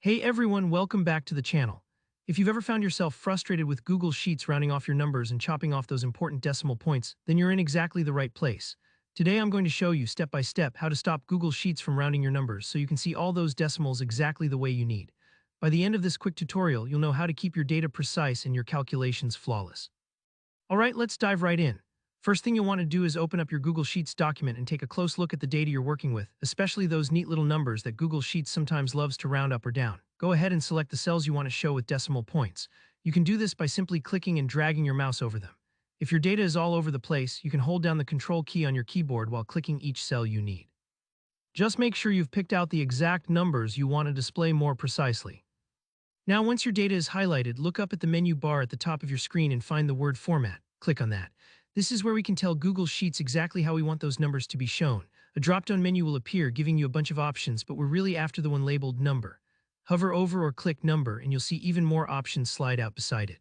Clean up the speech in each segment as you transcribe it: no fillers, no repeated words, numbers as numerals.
Hey everyone, welcome back to the channel. If you've ever found yourself frustrated with Google Sheets rounding off your numbers and chopping off those important decimal points, then you're in exactly the right place. Today I'm going to show you step by step how to stop Google Sheets from rounding your numbers so you can see all those decimals exactly the way you need. By the end of this quick tutorial, you'll know how to keep your data precise and your calculations flawless. Alright, let's dive right in. First thing you'll want to do is open up your Google Sheets document and take a close look at the data you're working with, especially those neat little numbers that Google Sheets sometimes loves to round up or down. Go ahead and select the cells you want to show with decimal points. You can do this by simply clicking and dragging your mouse over them. If your data is all over the place, you can hold down the Control key on your keyboard while clicking each cell you need. Just make sure you've picked out the exact numbers you want to display more precisely. Now, once your data is highlighted, look up at the menu bar at the top of your screen and find the word Format. Click on that. This is where we can tell Google Sheets exactly how we want those numbers to be shown. A drop-down menu will appear, giving you a bunch of options, but we're really after the one labeled Number. Hover over or click Number, and you'll see even more options slide out beside it.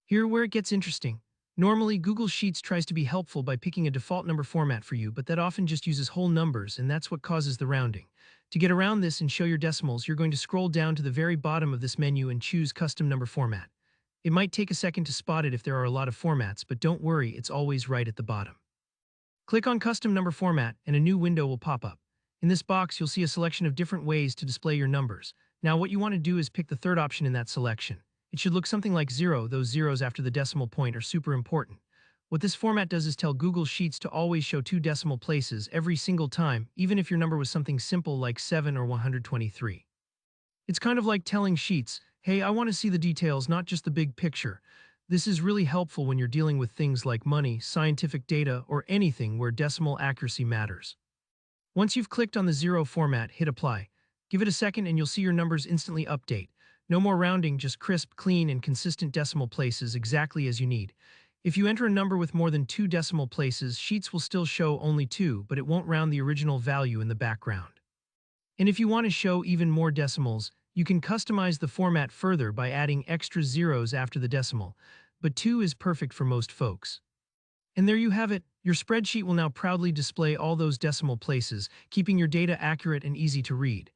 Here where it gets interesting. Normally, Google Sheets tries to be helpful by picking a default number format for you, but that often just uses whole numbers, and that's what causes the rounding. To get around this and show your decimals, you're going to scroll down to the very bottom of this menu and choose Custom Number Format. It might take a second to spot it if there are a lot of formats, but don't worry, it's always right at the bottom. Click on Custom Number Format and a new window will pop up. In this box, you'll see a selection of different ways to display your numbers. Now what you want to do is pick the third option in that selection. It should look something like 0. Those zeros after the decimal point are super important. What this format does is tell Google Sheets to always show two decimal places every single time, even if your number was something simple like 7 or 123. It's kind of like telling Sheets, hey, I want to see the details, not just the big picture. This is really helpful when you're dealing with things like money, scientific data, or anything where decimal accuracy matters. Once you've clicked on the 0 format, hit Apply. Give it a second and you'll see your numbers instantly update. No more rounding, just crisp, clean, and consistent decimal places exactly as you need. If you enter a number with more than 2 decimal places, Sheets will still show only 2, but it won't round the original value in the background. And if you want to show even more decimals, you can customize the format further by adding extra zeros after the decimal, but 2 is perfect for most folks. And there you have it. Your spreadsheet will now proudly display all those decimal places, keeping your data accurate and easy to read.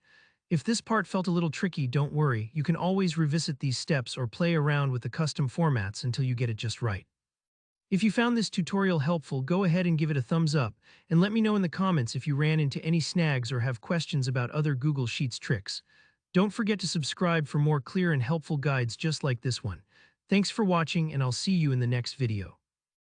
If this part felt a little tricky, don't worry. You can always revisit these steps or play around with the custom formats until you get it just right. If you found this tutorial helpful, go ahead and give it a thumbs up, and let me know in the comments if you ran into any snags or have questions about other Google Sheets tricks. Don't forget to subscribe for more clear and helpful guides just like this one. Thanks for watching, and I'll see you in the next video.